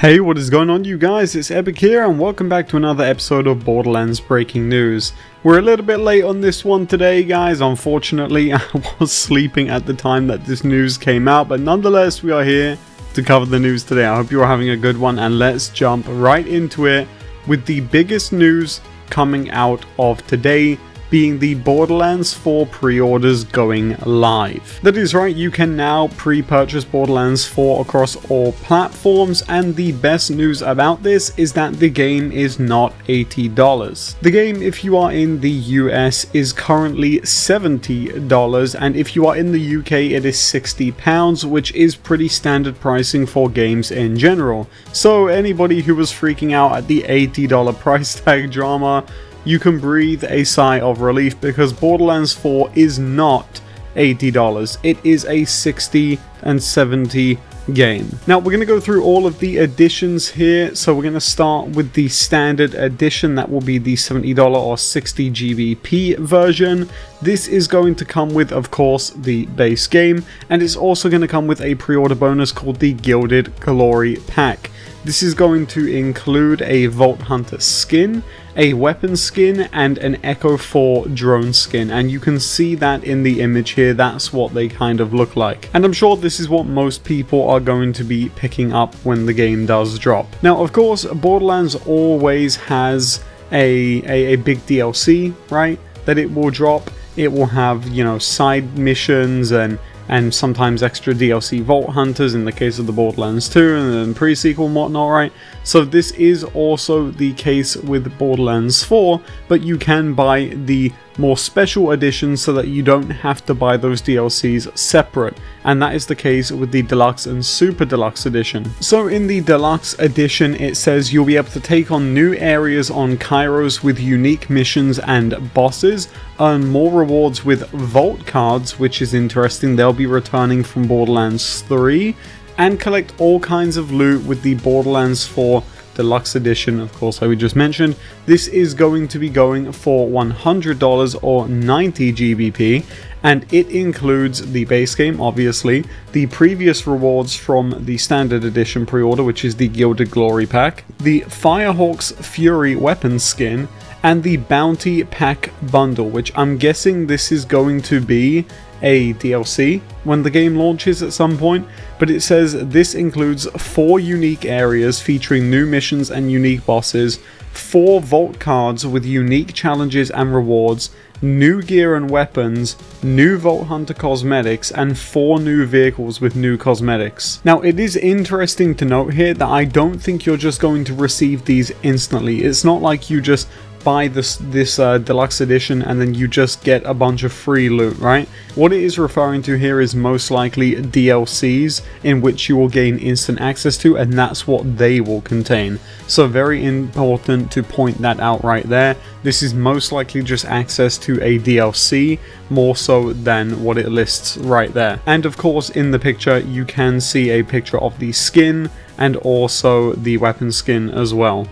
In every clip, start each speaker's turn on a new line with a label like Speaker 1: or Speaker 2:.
Speaker 1: Hey, what is going on you guys? It's Epic here and welcome back to another episode of Borderlands Breaking News. We're a little bit late on this one today guys, unfortunately. I was sleeping at the time that this news came out, but nonetheless we are here to cover the news today. I hope you are having a good one and let's jump right into it with the biggest news coming out of today, being the Borderlands 4 pre-orders going live. That is right, you can now pre-purchase Borderlands 4 across all platforms, and the best news about this is that the game is not $80. The game, if you are in the US, is currently $70, and if you are in the UK it is £60, which is pretty standard pricing for games in general. So anybody who was freaking out at the $80 price tag drama, you can breathe a sigh of relief because Borderlands 4 is not $80. It is a $60 and $70 game. Now we're going to go through all of the editions here. So we're going to start with the standard edition. That will be the $70 or 60 GBP version. This is going to come with, of course, the base game, and it's also going to come with a pre-order bonus called the Gilded Glory Pack. This is going to include a Vault Hunter skin, a weapon skin, and an Echo 4 drone skin, and you can see that in the image here. That's what they kind of look like, and I'm sure this is what most people are going to be picking up when the game does drop. Now of course Borderlands always has a big DLC, right, that it will drop. It will have, you know, side missions and sometimes extra DLC Vault Hunters in the case of the Borderlands 2 and then pre-sequel and whatnot, right? So this is also the case with Borderlands 4, but you can buy the more special editions so that you don't have to buy those DLCs separate, and that is the case with the Deluxe and Super Deluxe Edition. So in the Deluxe Edition it says you'll be able to take on new areas on Kairos with unique missions and bosses, earn more rewards with Vault cards, which is interesting, they'll be returning from Borderlands 3, and collect all kinds of loot with the Borderlands 4 Deluxe Edition, of course, like we just mentioned. This is going to be going for $100 or 90 GBP, and it includes the base game, obviously, the previous rewards from the Standard Edition pre-order, which is the Gilded Glory Pack, the Firehawk's Fury weapon skin, and the Bounty Pack bundle, which I'm guessing this is going to be a DLC when the game launches at some point, but it says this includes 4 unique areas featuring new missions and unique bosses, 4 Vault cards with unique challenges and rewards, new gear and weapons, new Vault Hunter cosmetics, and 4 new vehicles with new cosmetics. Now it is interesting to note here that I don't think you're just going to receive these instantly. It's not like you just buy this Deluxe Edition and then you just get a bunch of free loot, right? What it is referring to here is most likely DLCs in which you will gain instant access to, and that's what they will contain. So very important to point that out right there. This is most likely just access to a DLC more so than what it lists right there. And of course in the picture you can see a picture of the skin and also the weapon skin as well.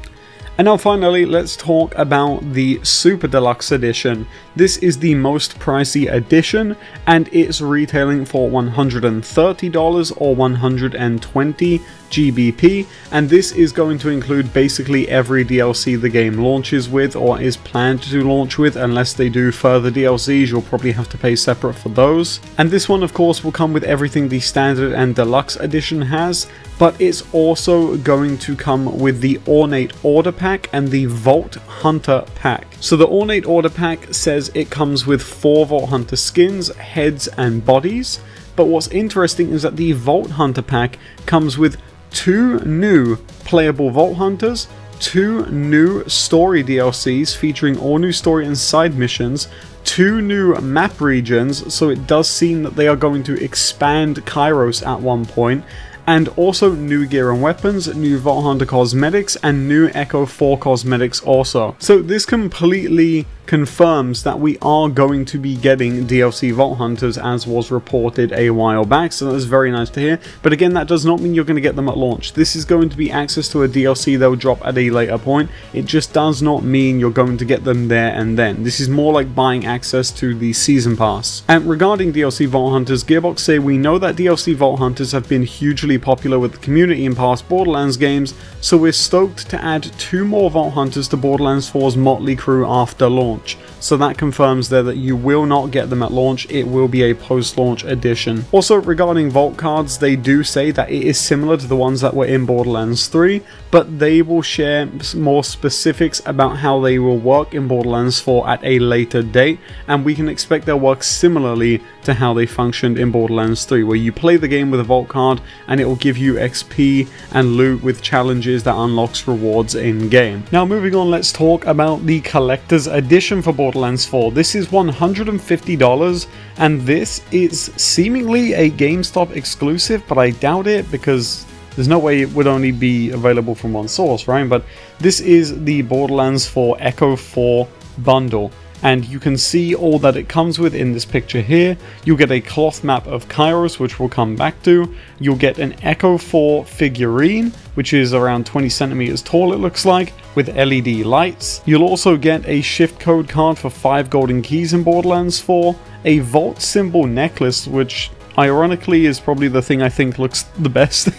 Speaker 1: And now finally, let's talk about the Super Deluxe Edition. This is the most pricey edition, and it's retailing for $130 or 120 GBP, and this is going to include basically every DLC the game launches with or is planned to launch with. Unless they do further DLCs, you'll probably have to pay separate for those. And this one of course will come with everything the Standard and Deluxe Edition has, but it's also going to come with the Ornate Order Pack and the Vault Hunter Pack. So the Ornate Order Pack says it comes with 4 Vault Hunter skins, heads and bodies, but what's interesting is that the Vault Hunter Pack comes with 2 new playable Vault Hunters, 2 new story DLCs featuring all new story and side missions, 2 new map regions, so it does seem that they are going to expand Kairos at one point, and also new gear and weapons, new Vault Hunter cosmetics, and new Echo 4 cosmetics also. So this completely confirms that we are going to be getting DLC Vault Hunters as was reported a while back, so that's very nice to hear. But again, that does not mean you're going to get them at launch. This is going to be access to a DLC they'll drop at a later point. It just does not mean you're going to get them there and then. This is more like buying access to the Season Pass. And regarding DLC Vault Hunters, Gearbox say we know that DLC Vault Hunters have been hugely hugely popular with the community in past Borderlands games, so we're stoked to add 2 more Vault Hunters to Borderlands 4's motley crew after launch. So that confirms there that you will not get them at launch, it will be a post-launch addition. Also, regarding Vault cards, they do say that it is similar to the ones that were in Borderlands 3, but they will share more specifics about how they will work in Borderlands 4 at a later date, and we can expect they'll work similarly to how they functioned in Borderlands 3, where you play the game with a Vault card and it will give you XP and loot with challenges that unlocks rewards in game. Now moving on, let's talk about the Collector's Edition for Borderlands 4. This is $150 and this is seemingly a GameStop exclusive, but I doubt it because there's no way it would only be available from one source, right? But this is the Borderlands 4 Echo 4 bundle, and you can see all that it comes with in this picture here. You'll get a cloth map of Kairos, which we'll come back to. You'll get an Echo 4 figurine, which is around 20 centimeters tall, it looks like, with LED lights. You'll also get a shift code card for 5 golden keys in Borderlands 4, a Vault symbol necklace, which ironically is probably the thing I think looks the best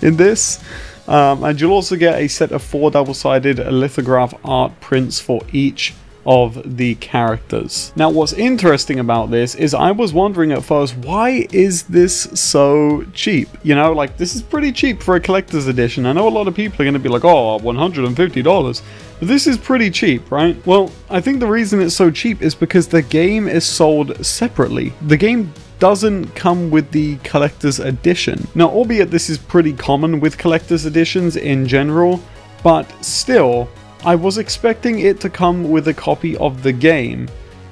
Speaker 1: in this. And you'll also get a set of 4 double-sided lithograph art prints for each of the characters. Now what's interesting about this is I was wondering at first, why is this so cheap? You know, like, this is pretty cheap for a collector's edition. I know a lot of people are going to be like, oh, $150, but this is pretty cheap, right? Well, I think the reason it's so cheap is because the game is sold separately. The game doesn't come with the collector's edition. Now, albeit this is pretty common with collector's editions in general, but still, I was expecting it to come with a copy of the game.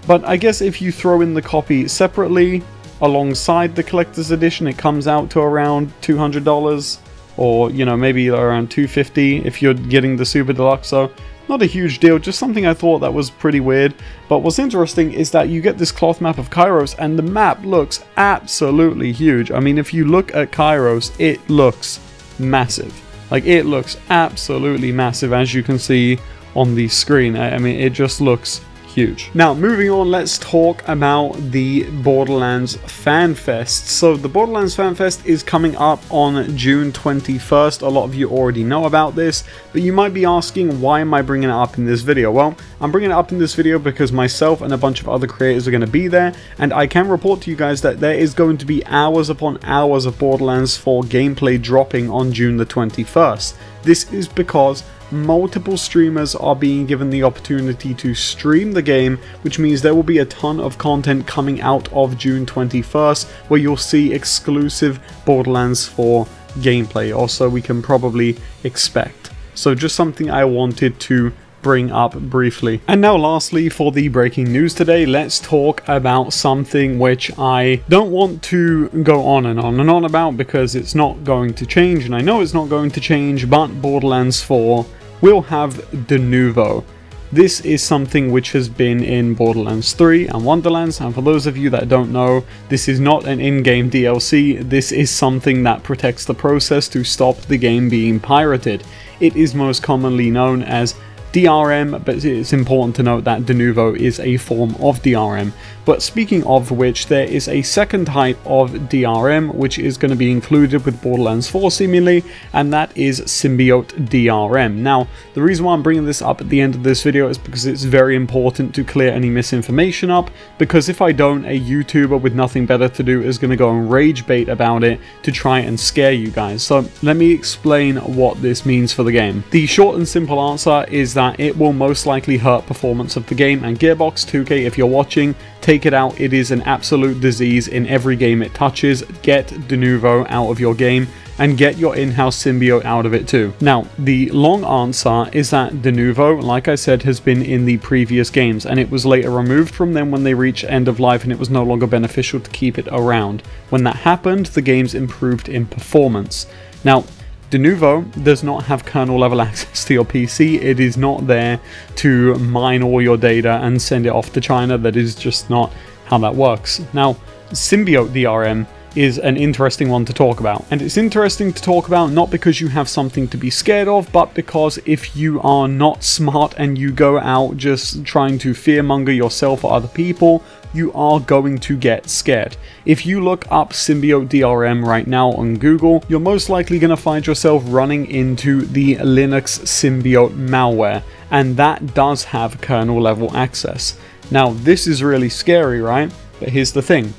Speaker 1: But I guess if you throw in the copy separately alongside the collector's edition, it comes out to around $200, or, you know, maybe around $250 if you're getting the Super Deluxe. So not a huge deal, just something I thought that was pretty weird. But what's interesting is that you get this cloth map of Kairos, and the map looks absolutely huge. I mean, if you look at Kairos, it looks massive. Like, it looks absolutely massive, as you can see on the screen. I mean, it just looks huge. Now, moving on, let's talk about the Borderlands Fan Fest. So the Borderlands Fan Fest is coming up on June 21st. A lot of you already know about this, but you might be asking, why am I bringing it up in this video? Well, I'm bringing it up in this video because myself and a bunch of other creators are going to be there, and I can report to you guys that there is going to be hours upon hours of Borderlands 4 gameplay dropping on June the 21st. This is because multiple streamers are being given the opportunity to stream the game, which means there will be a ton of content coming out of June 21st where you'll see exclusive Borderlands 4 gameplay, or so we can probably expect. So just something I wanted to bring up briefly. And now lastly, for the breaking news today, let's talk about something which I don't want to go on and on and on about because it's not going to change, and I know it's not going to change, but Borderlands 4 will have Denuvo. This is something which has been in Borderlands 3 and Wonderlands, and for those of you that don't know, this is not an in-game DLC, this is something that protects the process to stop the game being pirated. It is most commonly known as DRM, but it's important to note that Denuvo is a form of DRM. But speaking of which, there is a second type of DRM which is going to be included with Borderlands 4 seemingly, and that is Symbiote DRM. Now, the reason why I'm bringing this up at the end of this video is because it's very important to clear any misinformation up, because if I don't, a YouTuber with nothing better to do is going to go and rage bait about it to try and scare you guys. So let me explain what this means for the game. The short and simple answer is that it will most likely hurt performance of the game, and Gearbox 2K, if you're watching, take it out. It is an absolute disease in every game it touches. Get Denuvo out of your game and get your in-house symbiote out of it too. Now, the long answer is that Denuvo, like I said, has been in the previous games, and it was later removed from them when they reached end of life and it was no longer beneficial to keep it around. When that happened, the games improved in performance. Now, Denuvo does not have kernel level access to your PC. It is not there to mine all your data and send it off to China. That is just not how that works. Now, Symbiote DRM is an interesting one to talk about. And it's interesting to talk about not because you have something to be scared of, but because if you are not smart and you go out just trying to fearmonger yourself or other people, you are going to get scared. If you look up Symbiote DRM right now on Google, you're most likely going to find yourself running into the Linux Symbiote malware, and that does have kernel level access. Now, this is really scary, right? But here's the thing.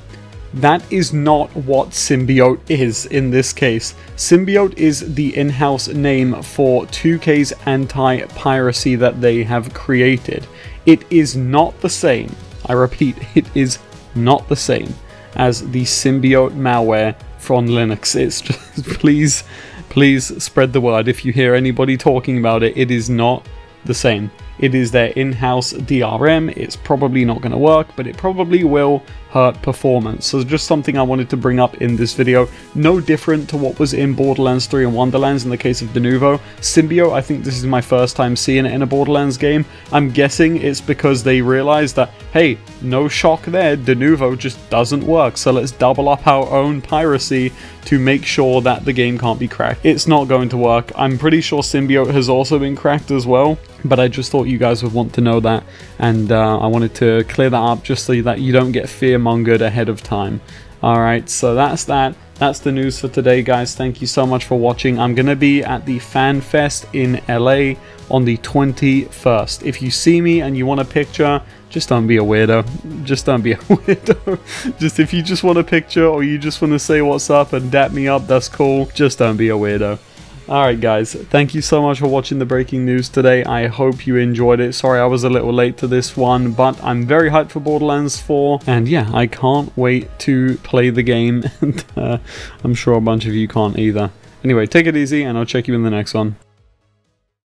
Speaker 1: That is not what Symbiote is in this case. Symbiote is the in-house name for 2K's anti-piracy that they have created. It is not the same, I repeat, it is not the same as the Symbiote malware from Linux. It's just, please spread the word. If you hear anybody talking about it, it is not the same. It is their in-house DRM. It's probably not going to work, but it probably will hurt performance. So just something I wanted to bring up in this video. No different to what was in Borderlands 3 and Wonderlands in the case of Denuvo. Symbiote, I think this is my first time seeing it in a Borderlands game. I'm guessing it's because they realized that, hey, no shock there, Denuvo just doesn't work, so let's double up our own piracy to make sure that the game can't be cracked. It's not going to work. I'm pretty sure Symbiote has also been cracked as well, but I just thought you guys would want to know that, and I wanted to clear that up just so that you don't get fear-mongered ahead of time. Alright, so that's that. That's the news for today, guys. Thank you so much for watching. I'm going to be at the Fan Fest in LA on the 21st. If you see me and you want a picture, just don't be a weirdo. Just don't be a weirdo. Just if you just want a picture or you just want to say what's up and dap me up, that's cool. Just don't be a weirdo. Alright guys, thank you so much for watching the breaking news today. I hope you enjoyed it. Sorry I was a little late to this one, but I'm very hyped for Borderlands 4. And yeah, I can't wait to play the game. And I'm sure a bunch of you can't either. Anyway, take it easy and I'll check you in the next one.